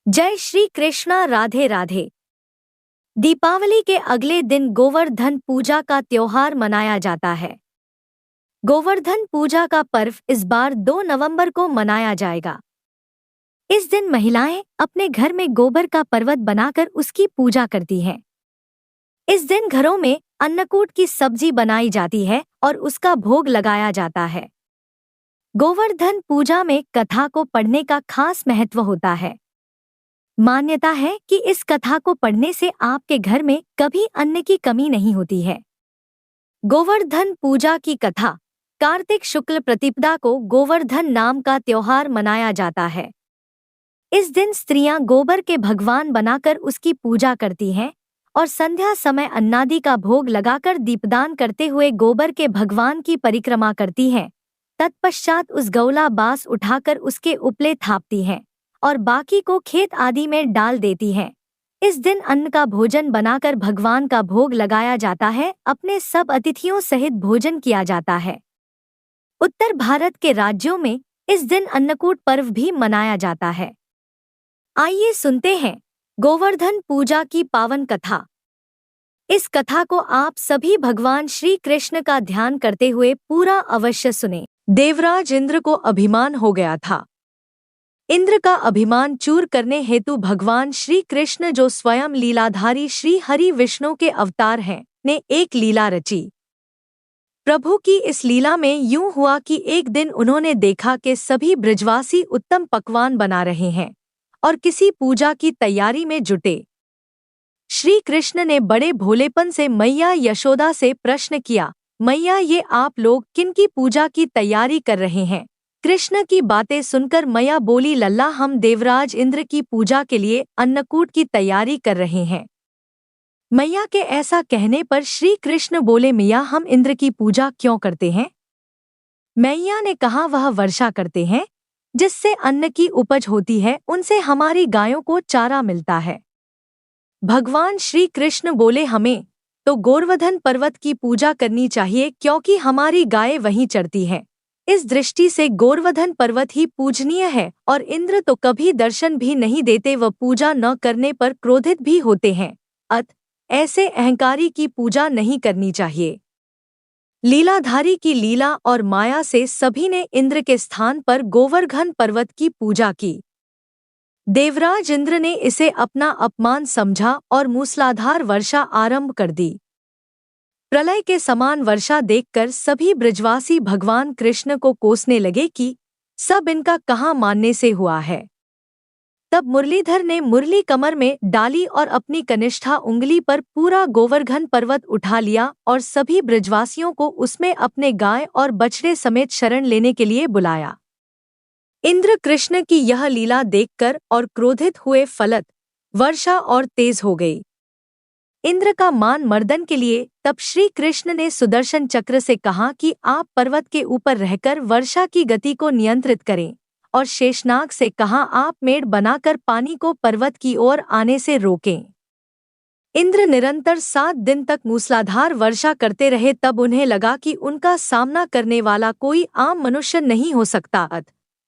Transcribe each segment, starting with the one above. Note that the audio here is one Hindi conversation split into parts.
जय श्री कृष्णा। राधे राधे। दीपावली के अगले दिन गोवर्धन पूजा का त्योहार मनाया जाता है। गोवर्धन पूजा का पर्व इस बार 2 नवंबर को मनाया जाएगा। इस दिन महिलाएं अपने घर में गोबर का पर्वत बनाकर उसकी पूजा करती हैं। इस दिन घरों में अन्नकूट की सब्जी बनाई जाती है और उसका भोग लगाया जाता है। गोवर्धन पूजा में कथा को पढ़ने का खास महत्व होता है। मान्यता है कि इस कथा को पढ़ने से आपके घर में कभी अन्न की कमी नहीं होती है। गोवर्धन पूजा की कथा। कार्तिक शुक्ल प्रतिपदा को गोवर्धन नाम का त्योहार मनाया जाता है। इस दिन स्त्रियां गोबर के भगवान बनाकर उसकी पूजा करती हैं और संध्या समय अन्नादि का भोग लगाकर दीपदान करते हुए गोबर के भगवान की परिक्रमा करती हैं। तत्पश्चात उस गौला बास उठाकर उसके उपले थापती हैं और बाकी को खेत आदि में डाल देती हैं। इस दिन अन्न का भोजन बनाकर भगवान का भोग लगाया जाता है। अपने सब अतिथियों सहित भोजन किया जाता है। उत्तर भारत के राज्यों में इस दिन अन्नकूट पर्व भी मनाया जाता है। आइए सुनते हैं गोवर्धन पूजा की पावन कथा। इस कथा को आप सभी भगवान श्री कृष्ण का ध्यान करते हुए पूरा अवश्य सुने। देवराज इंद्र को अभिमान हो गया था। इंद्र का अभिमान चूर करने हेतु भगवान श्री कृष्ण, जो स्वयं लीलाधारी श्री हरि विष्णु के अवतार हैं, ने एक लीला रची। प्रभु की इस लीला में यूं हुआ कि एक दिन उन्होंने देखा कि सभी ब्रजवासी उत्तम पकवान बना रहे हैं और किसी पूजा की तैयारी में जुटे। श्री कृष्ण ने बड़े भोलेपन से मैया यशोदा से प्रश्न किया, मैया, ये आप लोग किनकी पूजा की तैयारी कर रहे हैं? कृष्ण की बातें सुनकर मैया बोली, लल्ला, हम देवराज इंद्र की पूजा के लिए अन्नकूट की तैयारी कर रहे हैं। मैया के ऐसा कहने पर श्री कृष्ण बोले, मैया, हम इंद्र की पूजा क्यों करते हैं? मैया ने कहा, वह वर्षा करते हैं जिससे अन्न की उपज होती है, उनसे हमारी गायों को चारा मिलता है। भगवान श्री कृष्ण बोले, हमें तो गोवर्धन पर्वत की पूजा करनी चाहिए क्योंकि हमारी गायें वहीं चरती हैं। इस दृष्टि से गोवर्धन पर्वत ही पूजनीय है और इंद्र तो कभी दर्शन भी नहीं देते व पूजा न करने पर क्रोधित भी होते हैं। ऐसे अहंकारी की पूजा नहीं करनी चाहिए। लीलाधारी की लीला और माया से सभी ने इंद्र के स्थान पर गोवर्धन पर्वत की पूजा की। देवराज इंद्र ने इसे अपना अपमान समझा और मूसलाधार वर्षा आरंभ कर दी। प्रलय के समान वर्षा देखकर सभी ब्रजवासी भगवान कृष्ण को कोसने लगे कि सब इनका कहाँ मानने से हुआ है। तब मुरलीधर ने मुरली कमर में डाली और अपनी कनिष्ठा उंगली पर पूरा गोवर्धन पर्वत उठा लिया और सभी ब्रजवासियों को उसमें अपने गाय और बछड़े समेत शरण लेने के लिए बुलाया। इंद्र कृष्ण की यह लीला देखकर और क्रोधित हुए फलत वर्षा और तेज हो गई। इंद्र का मान मर्दन के लिए तब श्री कृष्ण ने सुदर्शन चक्र से कहा कि आप पर्वत के ऊपर रहकर वर्षा की गति को नियंत्रित करें, और शेषनाग से कहा, आप मेढ़ बनाकर पानी को पर्वत की ओर आने से रोकें। इंद्र निरंतर 7 दिन तक मूसलाधार वर्षा करते रहे। तब उन्हें लगा कि उनका सामना करने वाला कोई आम मनुष्य नहीं हो सकता।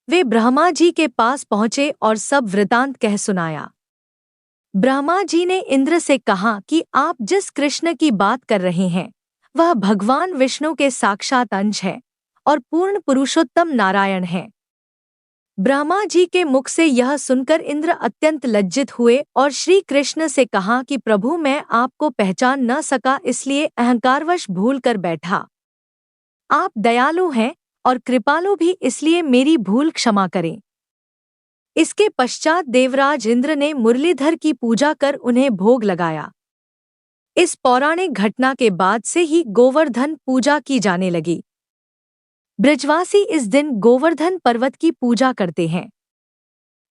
वे ब्रह्मा जी के पास पहुंचे और सब वृतांत कह सुनाया। ब्रह्मा जी ने इंद्र से कहा कि आप जिस कृष्ण की बात कर रहे हैं वह भगवान विष्णु के साक्षात अंश है और पूर्ण पुरुषोत्तम नारायण है। ब्रह्मा जी के मुख से यह सुनकर इंद्र अत्यंत लज्जित हुए और श्री कृष्ण से कहा कि प्रभु, मैं आपको पहचान न सका, इसलिए अहंकारवश भूल कर बैठा। आप दयालु हैं और कृपालु भी, इसलिए मेरी भूल क्षमा करें। इसके पश्चात देवराज इंद्र ने मुरलीधर की पूजा कर उन्हें भोग लगाया। इस पौराणिक घटना के बाद से ही गोवर्धन पूजा की जाने लगी। ब्रजवासी इस दिन गोवर्धन पर्वत की पूजा करते हैं।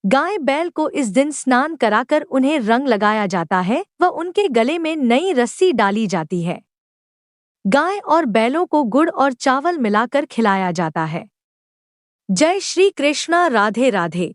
गाय बैल को इस दिन स्नान कराकर उन्हें रंग लगाया जाता है व उनके गले में नई रस्सी डाली जाती है। गाय और बैलों को गुड़ और चावल मिलाकर खिलाया जाता है। जय श्री कृष्णा। राधे राधे।